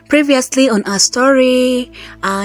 Previously on our story,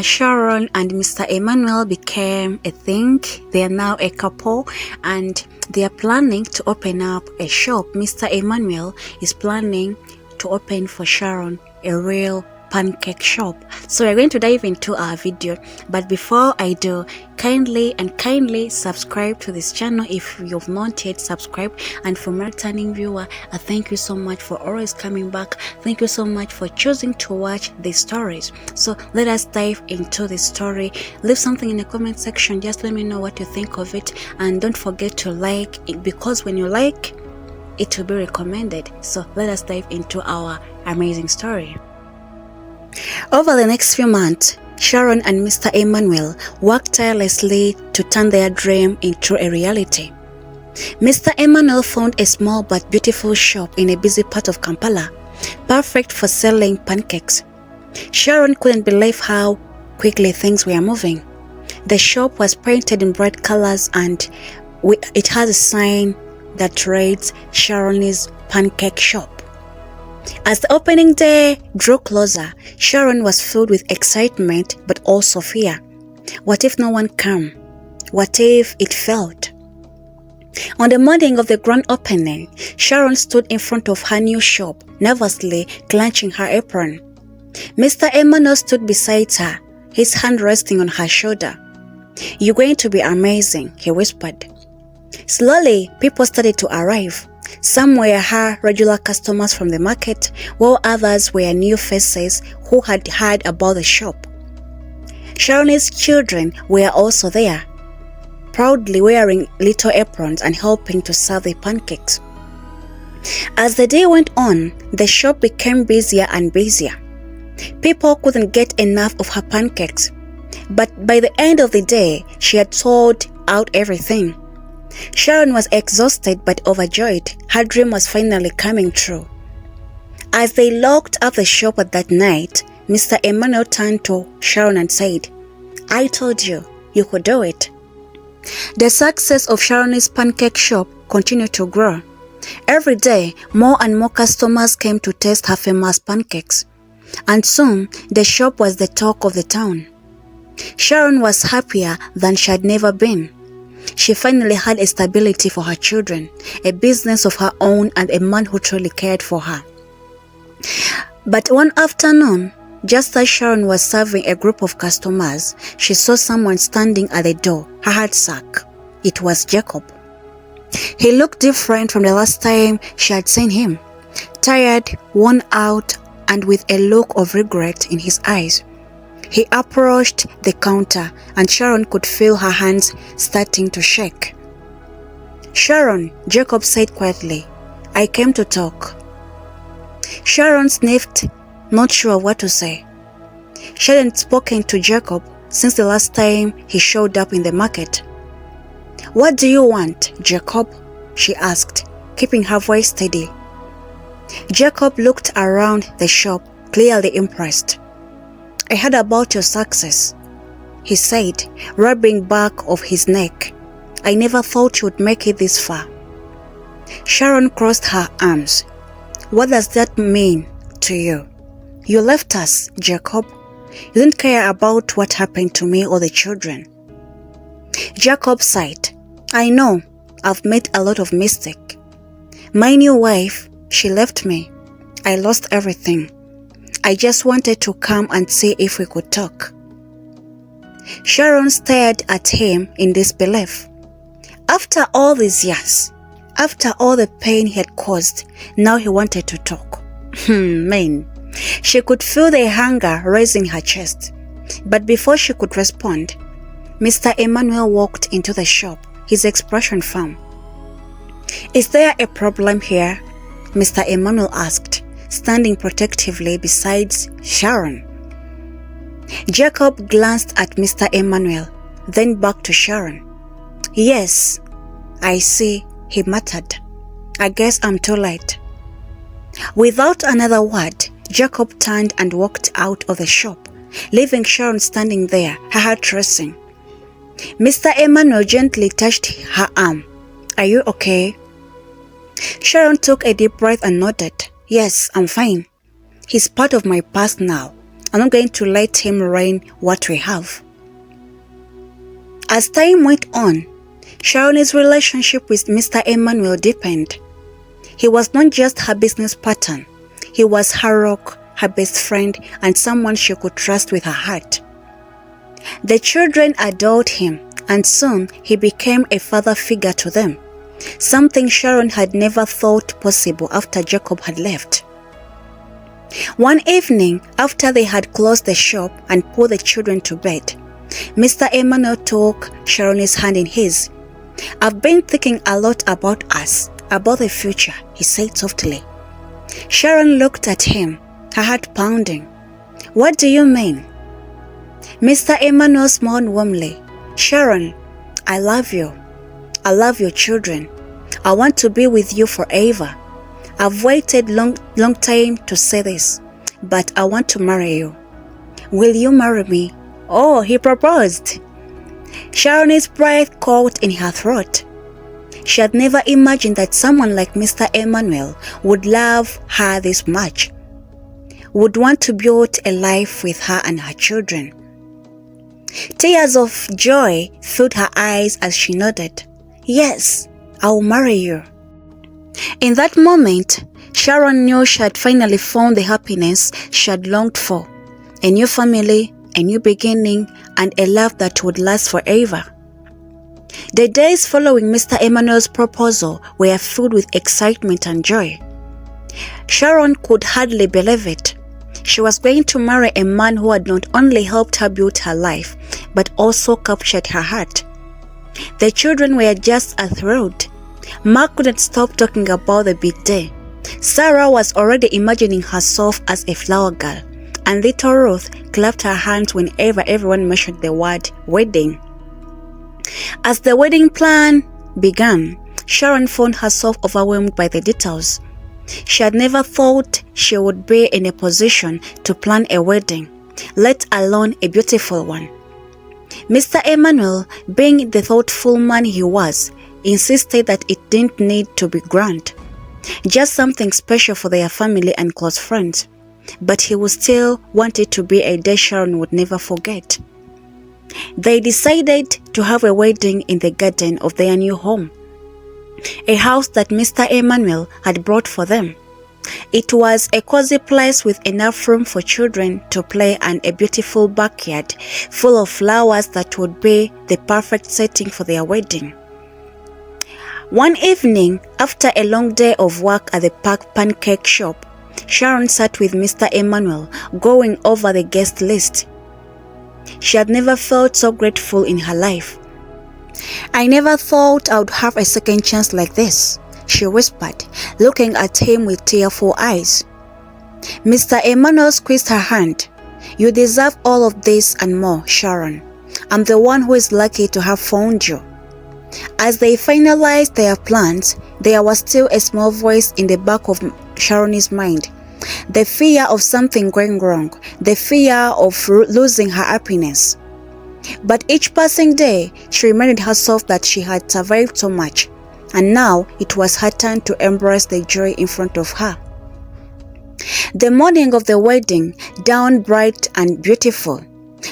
Sharon and Mr. Emmanuel became a thing. They are now a couple and they are planning to open up a shop. Mr. Emmanuel is planning to open for Sharon a real pancake shop. So we're going to dive into our video, but before I do, kindly subscribe to this channel if you've not yet subscribed. And for my returning viewer, thank you so much for always coming back. Thank you so much for choosing to watch these stories. So let us dive into this story. Leave something in the comment section. Just let me know what you think of it, and don't forget to like it, because when you like, it will be recommended. So let us dive into our amazing story. Over the next few months, Sharon and Mr. Emmanuel worked tirelessly to turn their dream into a reality. Mr. Emmanuel found a small but beautiful shop in a busy part of Kampala, perfect for selling pancakes. Sharon couldn't believe how quickly things were moving. The shop was painted in bright colors and it has a sign that reads Sharon's Pancake Shop. As the opening day drew closer, Sharon was filled with excitement but also fear. What if no one came? What if it failed? On the morning of the grand opening, Sharon stood in front of her new shop, nervously clenching her apron. Mr. Emmanuel stood beside her, his hand resting on her shoulder. "You're going to be amazing," he whispered. Slowly, people started to arrive. Some were her regular customers from the market, while others were new faces who had heard about the shop. Sharon's children were also there, proudly wearing little aprons and helping to serve the pancakes. As the day went on, the shop became busier and busier. People couldn't get enough of her pancakes, but by the end of the day, she had sold out everything. Sharon was exhausted but overjoyed. Her dream was finally coming true. As they locked up the shop at that night, Mr. Emmanuel turned to Sharon and said, "I told you, you could do it." The success of Sharon's pancake shop continued to grow. Every day, more and more customers came to taste her famous pancakes, and soon the shop was the talk of the town. Sharon was happier than she had never been. She finally had a stability for her children, a business of her own, and a man who truly cared for her. But one afternoon, just as Sharon was serving a group of customers, she saw someone standing at the door. Her heart sank. It was Jacob. He looked different from the last time she had seen him, tired, worn out, and with a look of regret in his eyes. He approached the counter and Sharon could feel her hands starting to shake. "Sharon," Jacob said quietly, "I came to talk." Sharon sniffed, not sure what to say. She hadn't spoken to Jacob since the last time he showed up in the market. "What do you want, Jacob?" she asked, keeping her voice steady. Jacob looked around the shop, clearly impressed. "I heard about your success," he said, rubbing back of his neck. "I never thought you would make it this far." Sharon crossed her arms. "What does that mean to you? You left us, Jacob. You didn't care about what happened to me or the children." Jacob sighed. "I know, I've made a lot of mistakes. My new wife, she left me. I lost everything. I just wanted to come and see if we could talk." Sharon stared at him in disbelief. After all these years, after all the pain he had caused, now he wanted to talk. Man. She could feel the hunger raising her chest. But before she could respond, Mr. Emmanuel walked into the shop, his expression firm. "Is there a problem here?" Mr. Emmanuel asked, standing protectively beside Sharon. Jacob glanced at Mr. Emmanuel, then back to Sharon. "Yes, I see," he muttered. "I guess I'm too late." Without another word, Jacob turned and walked out of the shop, leaving Sharon standing there, her heart racing. Mr. Emmanuel gently touched her arm. "Are you okay?" Sharon took a deep breath and nodded. "Yes, I'm fine." He's part of my past now. I'm not going to let him ruin what we have. As time went on, Sharon's relationship with Mr. Emmanuel deepened. He was not just her business partner. He was her rock, her best friend, and someone she could trust with her heart. The children adored him, and soon he became a father figure to them, something Sharon had never thought possible after Jacob had left. One evening, after they had closed the shop and put the children to bed, Mr. Emmanuel took Sharon's hand in his. "I've been thinking a lot about us, about the future," he said softly. Sharon looked at him, her heart pounding. "What do you mean?" Mr. Emmanuel smiled warmly. "Sharon, I love you. I love your children. I want to be with you forever. I've waited long time to say this, but I want to marry you. Will you marry me?" Oh, he proposed. Sharon's breath caught in her throat. She had never imagined that someone like Mr. Emmanuel would love her this much, would want to build a life with her and her children. Tears of joy filled her eyes as she nodded. "Yes, I will marry you." In that moment, Sharon knew she had finally found the happiness she had longed for, a new family, a new beginning, and a love that would last forever. The days following Mr. Emmanuel's proposal were filled with excitement and joy. Sharon could hardly believe it. She was going to marry a man who had not only helped her build her life, but also captured her heart. The children were just thrilled. Mark couldn't stop talking about the big day. Sarah was already imagining herself as a flower girl, and little Ruth clapped her hands whenever everyone mentioned the word wedding. As the wedding plan began, Sharon found herself overwhelmed by the details. She had never thought she would be in a position to plan a wedding, let alone a beautiful one. Mr. Emmanuel, being the thoughtful man he was, insisted that it didn't need to be grand, just something special for their family and close friends. But he would still want it to be a day Sharon would never forget. They decided to have a wedding in the garden of their new home, a house that Mr. Emmanuel had brought for them. It was a cozy place with enough room for children to play and a beautiful backyard full of flowers that would be the perfect setting for their wedding. One evening, after a long day of work at the pancake shop, Sharon sat with Mr. Emmanuel, going over the guest list. She had never felt so grateful in her life. "I never thought I would have a second chance like this," she whispered, looking at him with tearful eyes. Mr. Emmanuel squeezed her hand. "You deserve all of this and more, Sharon. I'm the one who is lucky to have found you." As they finalized their plans, there was still a small voice in the back of Sharon's mind. The fear of something going wrong, the fear of losing her happiness. But each passing day, she reminded herself that she had survived so much, and now it was her turn to embrace the joy in front of her. The morning of the wedding dawned bright and beautiful.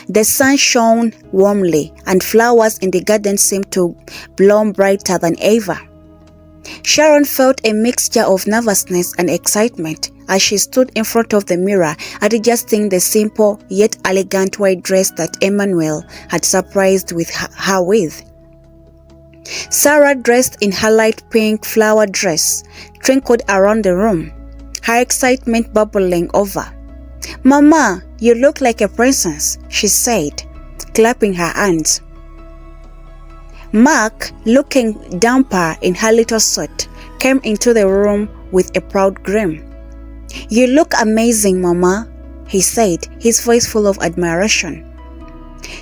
The sun shone warmly, and flowers in the garden seemed to bloom brighter than ever. Sharon felt a mixture of nervousness and excitement as she stood in front of the mirror, adjusting the simple yet elegant white dress that Emmanuel had surprised her with. Sarah, dressed in her light pink flower dress, twinkled around the room, her excitement bubbling over. "Mama, you look like a princess," she said, clapping her hands. Mark, looking damper in her little suit, came into the room with a proud grin. "You look amazing, Mama," he said, his voice full of admiration.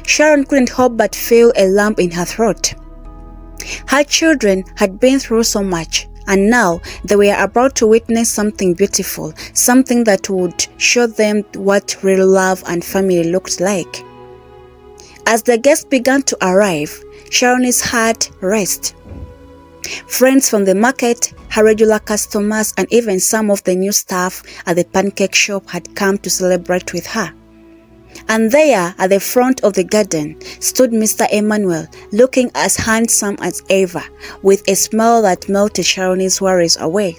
Sharon couldn't help but feel a lump in her throat. Her children had been through so much, and now they were about to witness something beautiful, something that would show them what real love and family looked like. As the guests began to arrive, Sharon's heart raced. Friends from the market, Her regular customers and even some of the new staff at the pancake shop had come to celebrate with her. And there, at the front of the garden, stood Mr. Emmanuel, looking as handsome as ever, with a smile that melted Sharon's worries away.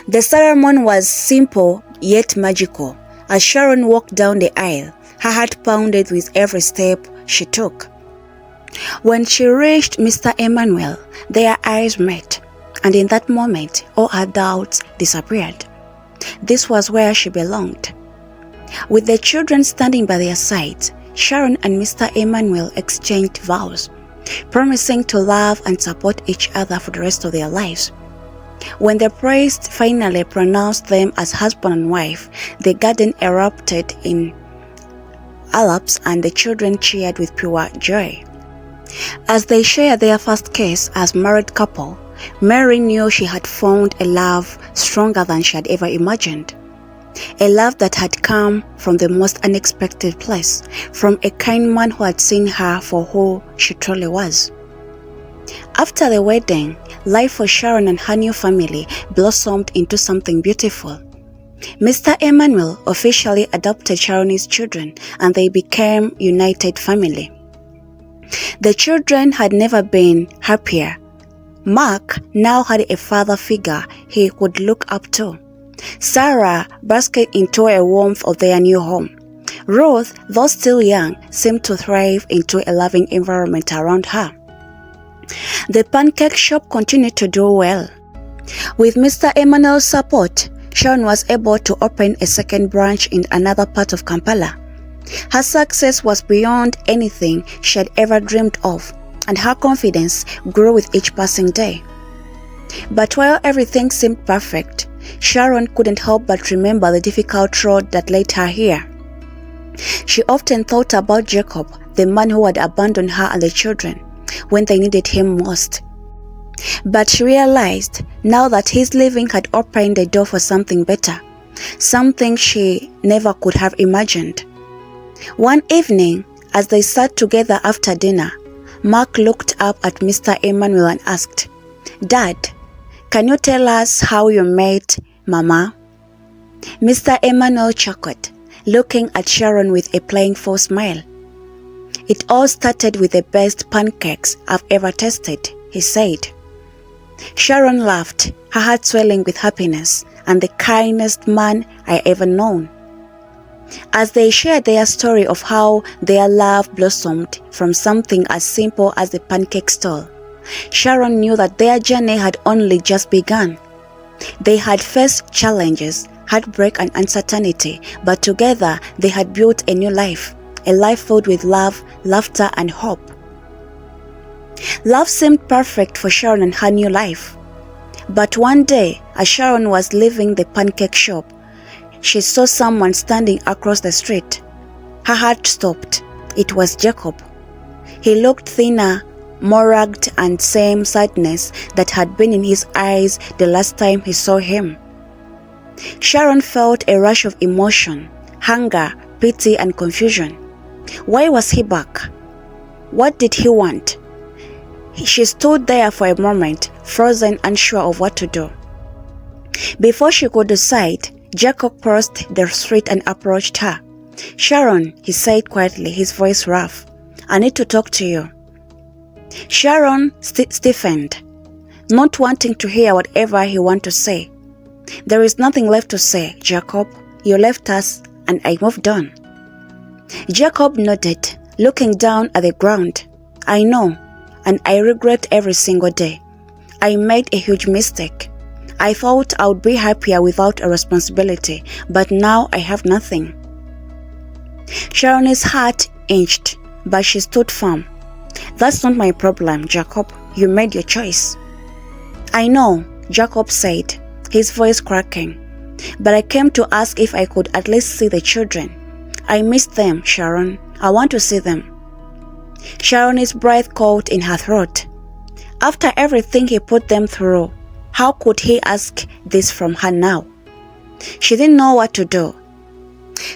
The ceremony was simple yet magical. As Sharon walked down the aisle, her heart pounded with every step she took. When she reached Mr. Emmanuel, their eyes met, and in that moment, all her doubts disappeared. This was where she belonged. With the children standing by their sides, Sharon and Mr. Emmanuel exchanged vows, promising to love and support each other for the rest of their lives. When the priest finally pronounced them as husband and wife, the garden erupted in alaps and the children cheered with pure joy. As they shared their first kiss as married couple, Mary knew she had found a love stronger than she had ever imagined. A love that had come from the most unexpected place, from a kind man who had seen her for who she truly was. After the wedding, life for Sharon and her new family blossomed into something beautiful. Mr. Emmanuel officially adopted Sharon's children and they became a united family. The children had never been happier. Mark now had a father figure he could look up to. Sarah basked into a warmth of their new home. Ruth, though still young, seemed to thrive into a loving environment around her. The pancake shop continued to do well. With Mr. Emmanuel's support, Sharon was able to open a second branch in another part of Kampala. Her success was beyond anything she had ever dreamed of, and her confidence grew with each passing day. But while everything seemed perfect, Sharon couldn't help but remember the difficult road that led her here. She often thought about Jacob, the man who had abandoned her and the children when they needed him most. But she realized now that his leaving had opened the door for something better, something she never could have imagined. One evening, as they sat together after dinner, Mark looked up at Mr. Emmanuel and asked, "Dad, can you tell us how you met Mama?" Mr. Emmanuel chuckled, looking at Sharon with a playful smile. "It all started with the best pancakes I've ever tasted," he said. Sharon laughed, her heart swelling with happiness, and the kindest man I ever known. As they shared their story of how their love blossomed from something as simple as the pancake stall, Sharon knew that their journey had only just begun. They had faced challenges, heartbreak and uncertainty, but together they had built a new life, a life filled with love, laughter and hope. Love seemed perfect for Sharon and her new life. But one day, as Sharon was leaving the pancake shop, she saw someone standing across the street. Her heart stopped. It was Jacob. He looked thinner, more rugged, and same sadness that had been in his eyes the last time he saw him. Sharon felt a rush of emotion, hunger, pity, and confusion. Why was he back? What did he want? She stood there for a moment, frozen, unsure of what to do. Before she could decide, Jacob crossed the street and approached her. "Sharon," he said quietly, his voice rough, "I need to talk to you." Sharon stiffened, not wanting to hear whatever he wanted to say. "There is nothing left to say, Jacob. You left us and I moved on." Jacob nodded, looking down at the ground. "I know, and I regret every single day. I made a huge mistake. I thought I would be happier without a responsibility, but now I have nothing." Sharon's heart inched, but she stood firm. "That's not my problem, Jacob. You made your choice." "I know," Jacob said, his voice cracking, "but I came to ask if I could at least see the children. I miss them, Sharon. I want to see them." Sharon's breath caught in her throat. After everything he put them through, how could he ask this from her now? She didn't know what to do.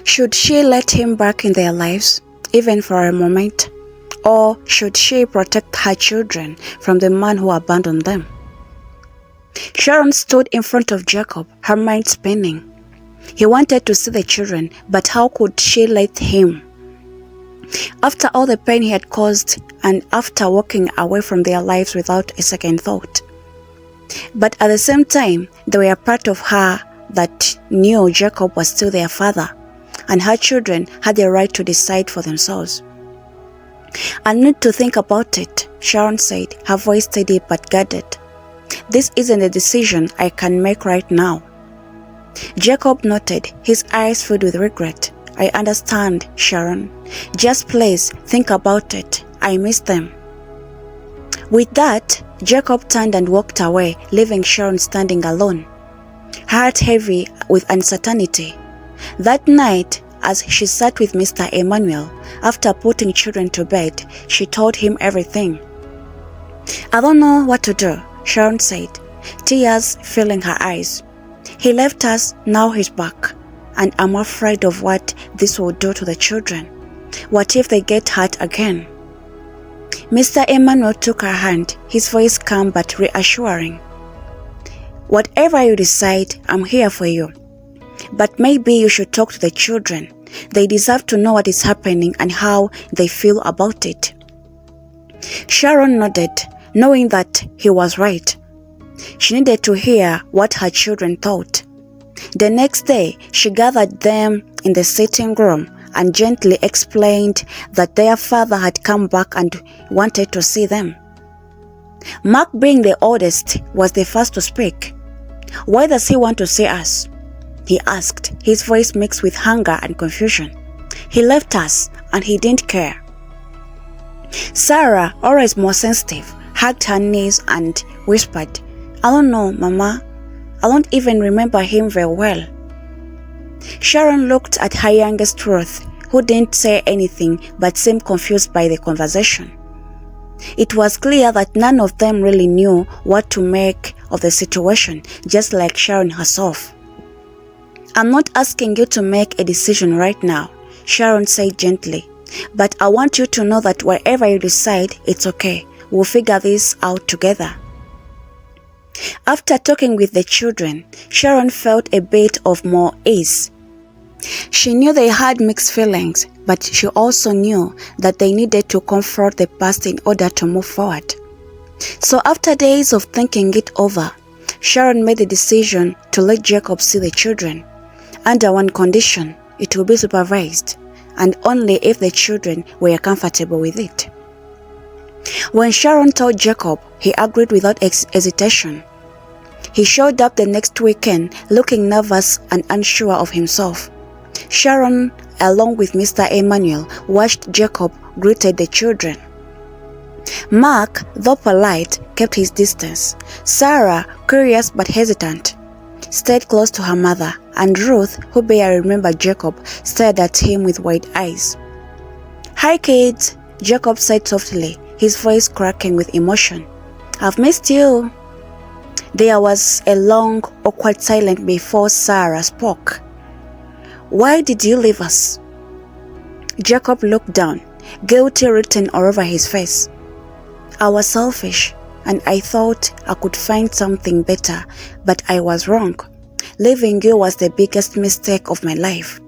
Should she let him back in their lives, even for a moment? Or should she protect her children from the man who abandoned them? Sharon stood in front of Jacob, her mind spinning. He wanted to see the children, but how could she let him? After all the pain he had caused, and after walking away from their lives without a second thought. But at the same time, they were a part of her that knew Jacob was still their father, and her children had the right to decide for themselves. "I need to think about it," Sharon said, her voice steady but guarded. "This isn't a decision I can make right now." Jacob nodded, his eyes filled with regret. "I understand, Sharon. Just please think about it. I miss them." With that, Jacob turned and walked away, leaving Sharon standing alone, her heart heavy with uncertainty. That night, as she sat with Mr. Emmanuel, after putting children to bed, she told him everything. "I don't know what to do," Sharon said, tears filling her eyes. "He left us, now he's back, and I'm afraid of what this will do to the children. What if they get hurt again?" Mr. Emmanuel took her hand, his voice calm but reassuring. "Whatever you decide, I'm here for you. But maybe you should talk to the children. They deserve to know what is happening and how they feel about it." Sharon nodded, knowing that he was right. She needed to hear what her children thought. The next day, she gathered them in the sitting room and gently explained that their father had come back and wanted to see them. Mark, being the oldest, was the first to speak. "Why does he want to see us?" he asked, his voice mixed with anger and confusion. "He left us and he didn't care." Sarah, always more sensitive, hugged her knees and whispered, "I don't know, Mama. I don't even remember him very well." Sharon looked at her youngest Ruth, who didn't say anything but seemed confused by the conversation. It was clear that none of them really knew what to make of the situation, just like Sharon herself. "I'm not asking you to make a decision right now," Sharon said gently, "but I want you to know that wherever you decide, it's okay. We'll figure this out together." After talking with the children, Sharon felt a bit of more ease. She knew they had mixed feelings, but she also knew that they needed to confront the past in order to move forward. So after days of thinking it over, Sharon made the decision to let Jacob see the children. Under one condition, it will be supervised, and only if the children were comfortable with it. When Sharon told Jacob, he agreed without hesitation. He showed up the next weekend looking nervous and unsure of himself. Sharon, along with Mr. Emmanuel, watched Jacob greeted the children. Mark, though polite, kept his distance. Sarah, curious but hesitant, stayed close to her mother, and Ruth, who barely remembered Jacob, stared at him with wide eyes. "Hi kids," Jacob said softly, his voice cracking with emotion. "I've missed you." There was a long, awkward silence before Sarah spoke. "Why did you leave us?" Jacob looked down, guilty written all over his face. "I was selfish, and I thought I could find something better, but I was wrong. Leaving you was the biggest mistake of my life."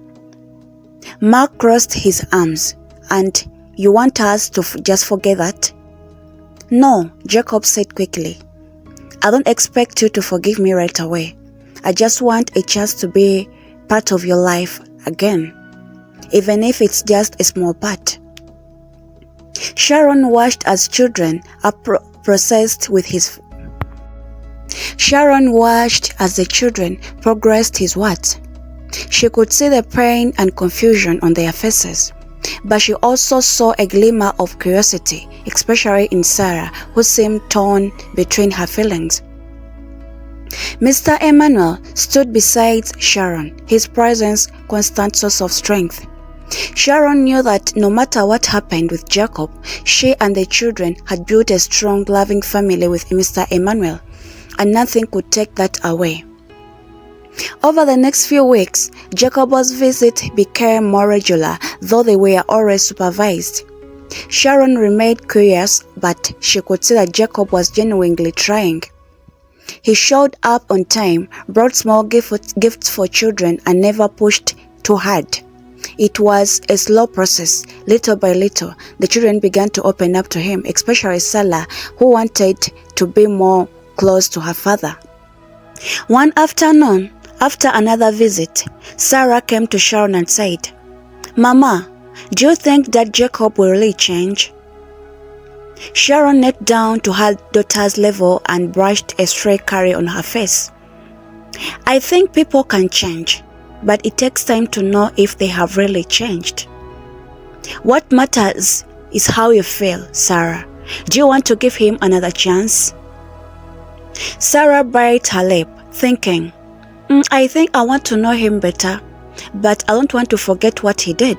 Mark crossed his arms. "And you want us to just forget that?" "No," Jacob said quickly. "I don't expect you to forgive me right away. I just want a chance to be part of your life again, even if it's just a small part." Sharon watched as children processed with his Sharon watched as the children progressed his words. She could see the pain and confusion on their faces, but she also saw a glimmer of curiosity, especially in Sarah, who seemed torn between her feelings. Mr. Emmanuel stood beside Sharon, his presence constant source of strength. Sharon knew that no matter what happened with Jacob, she and the children had built a strong, loving family with Mr. Emmanuel, and nothing could take that away. Over the next few weeks, Jacob's visits became more regular, though they were always supervised. Sharon remained curious, but she could see that Jacob was genuinely trying. He showed up on time, brought small gifts for children, and never pushed too hard. It was a slow process. Little by little, the children began to open up to him, especially Sarah, who wanted to be more close to her father. One afternoon, after another visit, Sarah came to Sharon and said, "Mama, do you think that Jacob will really change?" Sharon knelt down to her daughter's level and brushed a stray curry on her face. "I think people can change, but it takes time to know if they have really changed. What matters is how you feel, Sarah. Do you want to give him another chance?" Sarah bit her lip, thinking, I think I want to know him better, but I don't want to forget what he did."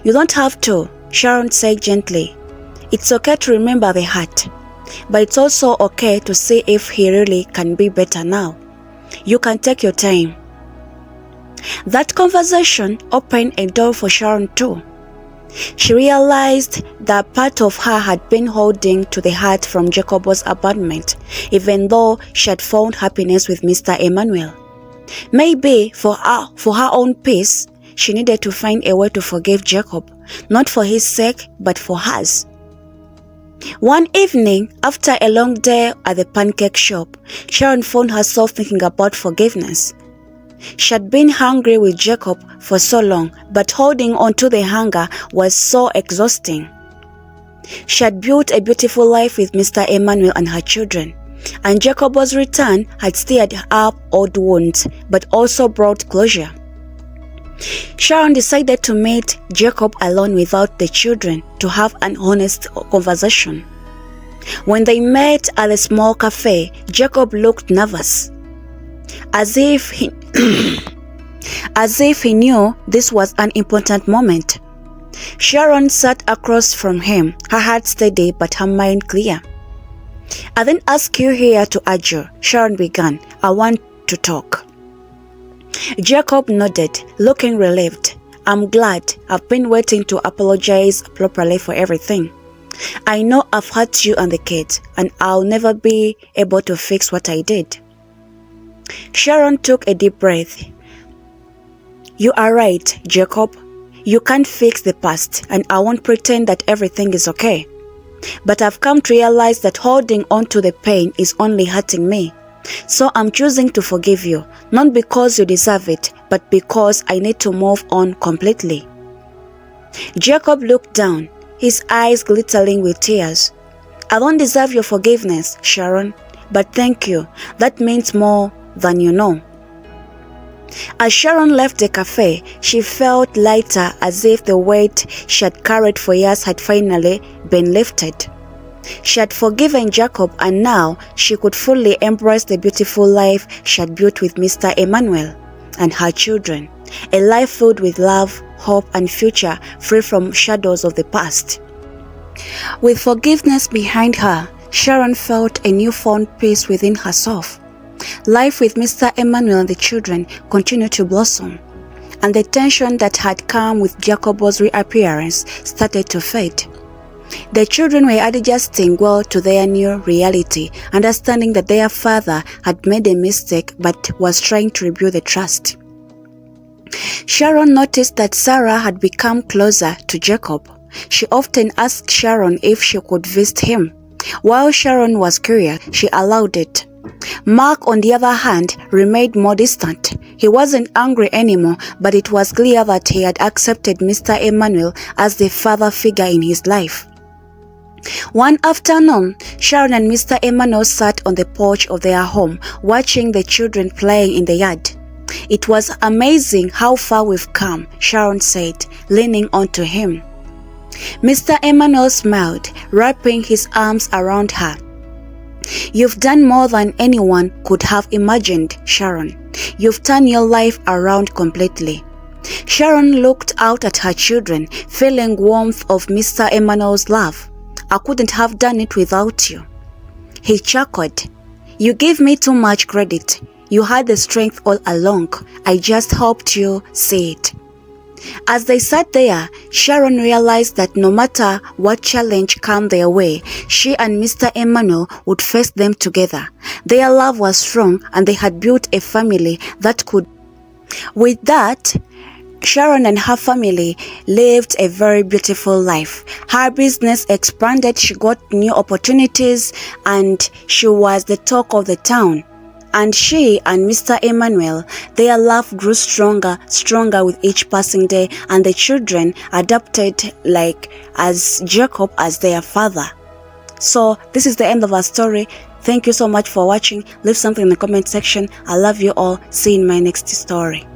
"You don't have to," Sharon said gently. "It's okay to remember the hurt, but it's also okay to see if he really can be better now. You can take your time." That conversation opened a door for Sharon too. She realized that part of her had been holding to the hurt from Jacob's abandonment, even though she had found happiness with Mr. Emmanuel. Maybe for her own peace, she needed to find a way to forgive Jacob, not for his sake, but for hers. One evening, after a long day at the pancake shop, Sharon found herself thinking about forgiveness. She had been hungry with Jacob for so long, but holding on to the hunger was so exhausting. She had built a beautiful life with Mr. Emmanuel and her children, and Jacob's return had stirred up old wounds, but also brought closure. Sharon decided to meet Jacob alone without the children to have an honest conversation. When they met at a small cafe, Jacob looked nervous, as if he knew this was an important moment. Sharon sat across from him, her heart steady but her mind clear. "I didn't ask you here to argue," Sharon began. "I want to talk." Jacob nodded, looking relieved. "I'm glad. I've been waiting to apologize properly for everything. I know I've hurt you and the kids, and I'll never be able to fix what I did." Sharon took a deep breath. "You are right, Jacob. You can't fix the past, and I won't pretend that everything is okay. But I've come to realize that holding on to the pain is only hurting me. So I'm choosing to forgive you, not because you deserve it, but because I need to move on completely." Jacob looked down, his eyes glittering with tears. "I don't deserve your forgiveness, Sharon, but thank you. That means more than you know." As Sharon left the cafe, she felt lighter, as if the weight she had carried for years had finally been lifted. She had forgiven Jacob, and now she could fully embrace the beautiful life she had built with Mr. Emmanuel and her children, a life filled with love, hope, and future free from shadows of the past. With forgiveness behind her, Sharon felt a newfound peace within herself. Life with Mr. Emmanuel and the children continued to blossom, and the tension that had come with Jacob's reappearance started to fade. The children were adjusting well to their new reality, understanding that their father had made a mistake but was trying to rebuild the trust. Sharon noticed that Sarah had become closer to Jacob. She often asked Sharon if she could visit him. While Sharon was curious, she allowed it. Mark, on the other hand, remained more distant. He wasn't angry anymore, but it was clear that he had accepted Mr. Emmanuel as the father figure in his life. One afternoon, Sharon and Mr. Emmanuel sat on the porch of their home, watching the children playing in the yard. "It was amazing how far we've come," Sharon said, leaning onto him. Mr. Emmanuel smiled, wrapping his arms around her. "You've done more than anyone could have imagined, Sharon. You've turned your life around completely." Sharon looked out at her children, feeling warmth of Mr. Emmanuel's love. "I couldn't have done it without you." He chuckled. "You give me too much credit. You had the strength all along. I just helped you see it." As they sat there, Sharon realized that no matter what challenge came their way, she and Mr. Emmanuel would face them together. Their love was strong and they had built a family that could. With that, Sharon and her family lived a very beautiful life. Her business expanded, she got new opportunities, and she was the talk of the town. And she and Mr. Emmanuel, their love grew stronger with each passing day, and the children adopted as Jacob as their father. So this is the end of our story. Thank you so much for watching. Leave something in the comment section. I love you all. See you in my next story.